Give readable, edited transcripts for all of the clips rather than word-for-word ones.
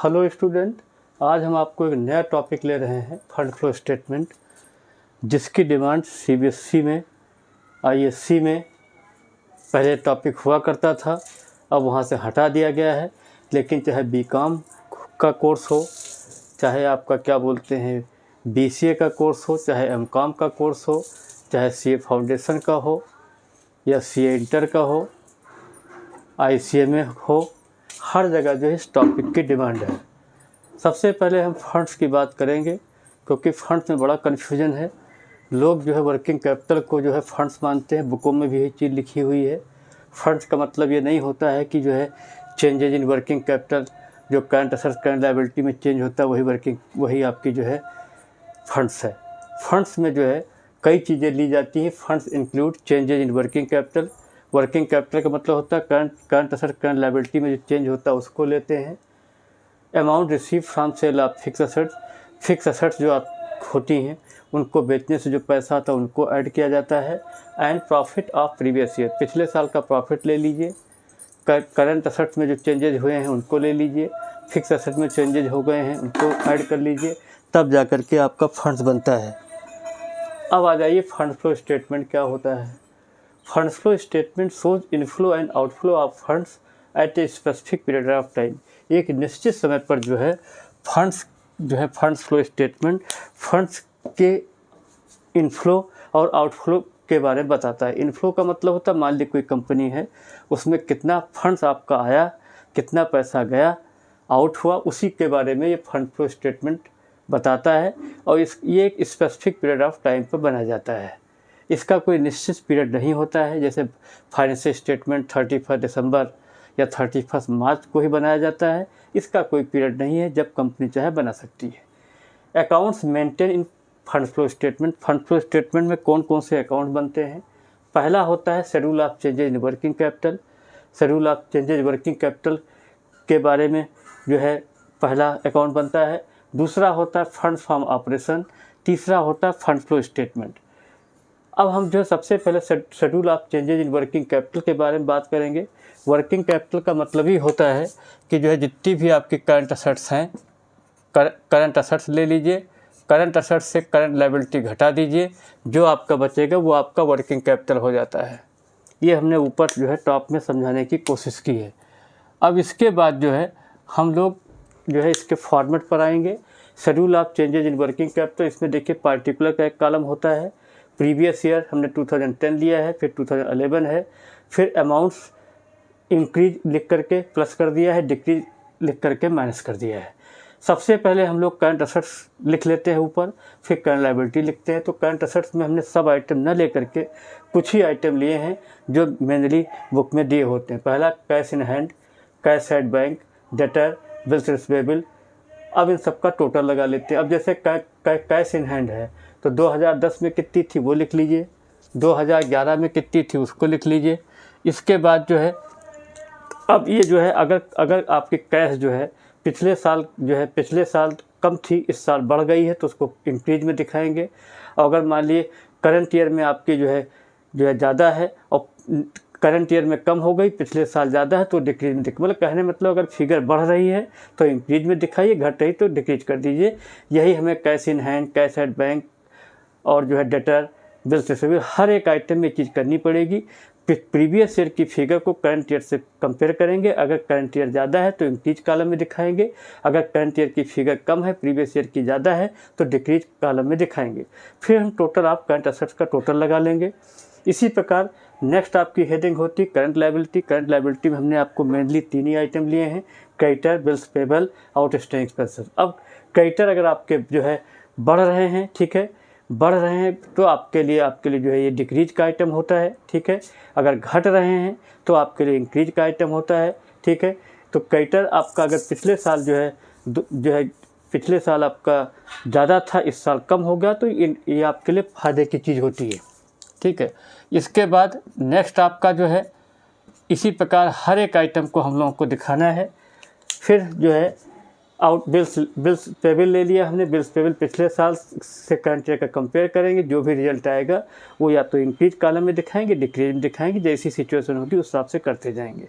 Hello student, आज हम आपको एक नया टॉपिक ले रहे हैं फंड फ्लो स्टेटमेंट, जिसकी डिमांड सीबीएसई में, आईएससी में पहले टॉपिक हुआ करता था, अब वहाँ से हटा दिया गया है। लेकिन चाहे बीकॉम का कोर्स हो, चाहे आपका क्या बोलते हैं बीसीए का कोर्स हो, चाहे एमकॉम का कोर्स हो, चाहे सीए फाउंडेशन का हो या सीए इंटर का हो, आईसीएमए हो, हर जगह जो है इस टॉपिक की डिमांड है। सबसे पहले हम फंड्स की बात करेंगे, क्योंकि फंड्स में बड़ा कन्फ्यूजन है। लोग जो है वर्किंग कैपिटल को जो है फंड्स मानते हैं, बुकों में भी यही चीज़ लिखी हुई है। फंड्स का मतलब ये नहीं होता है कि जो है चेंजेज इन वर्किंग कैपिटल, जो करंट असेट्स करंट लायबिलिटी में चेंज होता है वही आपकी जो है फंड्स है। फंड्स में जो है कई चीज़ें ली जाती हैं। Funds include changes in working capital. Working capital का मतलब होता है करंट असेट करंट लायबिलिटी में जो चेंज होता है उसको लेते हैं। Amount receive from sale of fix assets, fix assets जो आप होती हैं उनको बेचने से जो पैसा आता है उनको ऐड किया जाता है। And profit of previous year, पिछले साल का प्रॉफिट ले लीजिए। करंट असेट्स में जो चेंजेज हुए हैं उनको ले लीजिए, फिक्स असेट में चेंजेज हो गए हैं उनको ऐड कर लीजिए, तब जा कर के आपका फंड्स बनता है। अब आ जाइए फंड फ्लो स्टेटमेंट क्या होता है। Fund flow statement shows inflow and outflow of funds at a specific period of time. एक निश्चित समय पर जो है फंड्स फ्लो स्टेटमेंट फंड्स के इनफ्लो और आउटफ्लो के बारे में बताता है। इनफ्लो का मतलब होता है, मान ली कोई कंपनी है, उसमें कितना फंड्स आपका आया, कितना पैसा गया, आउट हुआ, उसी के बारे में ये फंड फ्लो स्टेटमेंट बताता है। और ये एक स्पेसिफिक पीरियड ऑफ टाइम पर बनाया जाता है। इसका कोई निश्चित पीरियड नहीं होता है। जैसे फाइनेंशियल स्टेटमेंट 31 दिसंबर या 31 मार्च को ही बनाया जाता है। इसका कोई पीरियड नहीं है, जब कंपनी चाहे बना सकती है। अकाउंट्स मेंटेन इन fund flow statement. Fund flow statement में कौन कौन से अकाउंट बनते हैं? पहला होता है schedule of changes in working capital. Schedule of changes working capital के बारे में जो है पहला अकाउंट बनता है। दूसरा होता है फंड फ्रॉम ऑपरेशन। तीसरा होता है फंड फ्लो स्टेटमेंट। अब हम जो है सबसे पहले schedule of changes in working capital के बारे में बात करेंगे। वर्किंग कैपिटल का मतलब ही होता है कि जो है जितनी भी आपकी करंट असेट्स हैं, करंट असेट्स ले लीजिए, करंट असेट्स से करंट लायबिलिटी घटा दीजिए, जो आपका बचेगा वो आपका वर्किंग कैपिटल हो जाता है। ये हमने ऊपर जो है टॉप में समझाने की कोशिश की है। अब इसके बाद जो है हम लोग जो है इसके फॉर्मेट पर आएंगे। Schedule of changes in working capital, इसमें देखिए पार्टिकुलर का एक कॉलम होता है। प्रीवियस ईयर हमने 2010 लिया है, फिर 2011 है, फिर अमाउंट्स इंक्रीज लिख करके प्लस कर दिया है, डिक्रीज लिख करके माइनस कर दिया है। सबसे पहले हम लोग करंट असेट्स लिख लेते हैं ऊपर, फिर करंट लायबिलिटी लिखते हैं। तो करंट असेट्स में हमने सब आइटम न लेकर के कुछ ही आइटम लिए हैं जो मेनली बुक में दिए होते हैं। पहला cash in hand, cash at bank, debtor, bills receivable. अब इन सबका टोटल लगा लेते हैं। अब जैसे कैश इन हैंड है तो 2010 में कितनी थी वो लिख लीजिए, 2011 में कितनी थी उसको लिख लीजिए। इसके बाद जो है अब ये जो है अगर आपकी कैश जो है पिछले साल कम थी, इस साल बढ़ गई है तो उसको इंक्रीज में दिखाएंगे। और अगर मान लिए करंट ईयर में आपकी जो है ज़्यादा है और करंट ईयर में कम हो गई, पिछले साल ज़्यादा है तो डिक्रीज में मतलब कहने मतलब अगर फिगर बढ़ रही है तो इंक्रीज में दिखाइए, घट रही तो डिक्रीज कर दीजिए। यही हमें cash in hand, cash at bank और जो है डेटर, बिल्स रिसीवेबल, हर एक आइटम में चीज़ करनी पड़ेगी। प्रीवियस ईयर की फिगर को करंट ईयर से कंपेयर करेंगे। अगर करंट ईयर ज़्यादा है तो इंक्रीज कॉलम में दिखाएंगे, अगर करंट ईयर की फिगर कम है, प्रीवियस ईयर की ज़्यादा है तो डिक्रीज कॉलम में दिखाएंगे। फिर हम टोटल ऑफ करंट असेट्स का टोटल लगा लेंगे। इसी प्रकार नेक्स्ट आपकी हेडिंग होती करंट लायबिलिटी। करंट लायबिलिटी में हमने आपको मेनली 3 ही आइटम लिए हैं, creditor, bills payable, outstanding expenses. अब क्रेडिटर अगर आपके जो है बढ़ रहे हैं, ठीक है, बढ़ रहे हैं तो आपके लिए जो है ये डिक्रीज का आइटम होता है, ठीक है। अगर घट रहे हैं तो आपके लिए इंक्रीज का आइटम होता है, ठीक है। तो क्रेडिटर आपका अगर पिछले साल जो है पिछले साल आपका ज़्यादा था, इस साल कम हो गया तो ये आपके लिए फ़ायदे की चीज़ होती है, ठीक है। इसके बाद नेक्स्ट आपका जो है इसी प्रकार हर एक आइटम को हम लोगों को दिखाना है। फिर जो है बिल्स पेबल ले लिया हमने। बिल्स पेबल पिछले साल से करंट ईयर का कंपेयर करेंगे, जो भी रिजल्ट आएगा वो या तो इंक्रीज कॉलम में दिखाएंगे, डिक्रीज में दिखाएंगे, जैसी सिचुएशन होगी उस हिसाब से करते जाएंगे।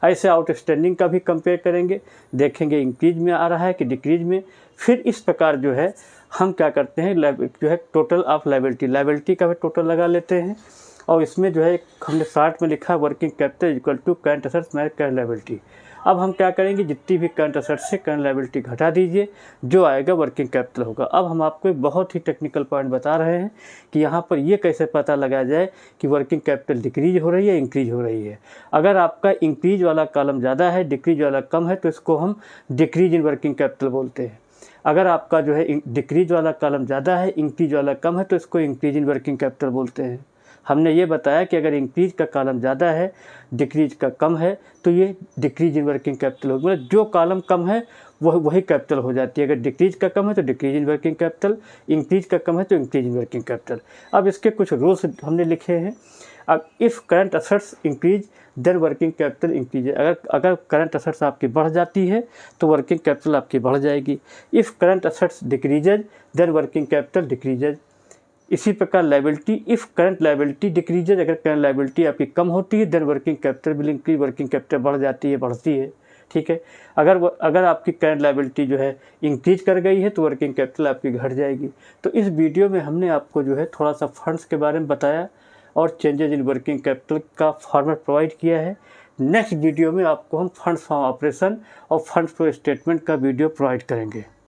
ऐसे आउटस्टैंडिंग का भी कंपेयर करेंगे, देखेंगे इंक्रीज में आ रहा है कि डिक्रीज में। फिर इस प्रकार जो है हम क्या करते हैं, जो है टोटल ऑफ लायबिलिटी का भी टोटल लगा लेते हैं। और इसमें जो है हमने शार्ट में लिखा working capital equal to current assets minus current liability. अब हम क्या करेंगे, जितनी भी करंट असेट्स से करंट लायबिलिटी घटा दीजिए, जो आएगा वर्किंग कैपिटल होगा। अब हम आपको एक बहुत ही टेक्निकल पॉइंट बता रहे हैं कि यहाँ पर ये कैसे पता लगाया जाए कि वर्किंग कैपिटल डिक्रीज हो रही है इंक्रीज हो रही है। अगर आपका इंक्रीज वाला कॉलम ज़्यादा है, डिक्रीज वाला कम है, तो इसको हम डिक्रीज इन वर्किंग कैपिटल बोलते हैं। अगर आपका जो है डिक्रीज वाला कॉलम ज़्यादा है, इंक्रीज वाला कम है, तो इसको इंक्रीज इन वर्किंग कैपिटल बोलते हैं। हमने ये बताया कि अगर इंक्रीज का कॉलम ज़्यादा है, डिक्रीज का कम है, तो ये डिक्रीज इन वर्किंग कैपिटल होगा। मतलब जो कॉलम कम है वही कैपिटल हो जाती है। अगर डिक्रीज का कम है तो decrease in working capital, increase का कम है तो इंक्रीज इन वर्किंग कैपिटल। अब इसके कुछ रूल्स हमने लिखे हैं। अब if current assets increase then working capital increase. अगर करंट असेट्स आपकी बढ़ जाती है तो वर्किंग कैपिटल आपकी बढ़ जाएगी। If current assets decreases then working capital decreases. इसी प्रकार liability, if current liability decreases, अगर करंट लायबिलिटी आपकी कम होती है then working capital will increase, working capital बढ़ जाती है, बढ़ती है। ठीक है, अगर आपकी करंट लायबिलिटी जो है इंक्रीज कर गई है तो वर्किंग कैपिटल आपकी घट जाएगी। तो इस वीडियो में हमने आपको जो है थोड़ा सा फंड्स के बारे में बताया और चेंजेज इन वर्किंग कैपिटल का फॉर्मेट प्रोवाइड किया है। नेक्स्ट वीडियो में आपको हम फंड्स फ्रॉम ऑपरेशन और फंड्स फ्लो स्टेटमेंट का वीडियो प्रोवाइड करेंगे।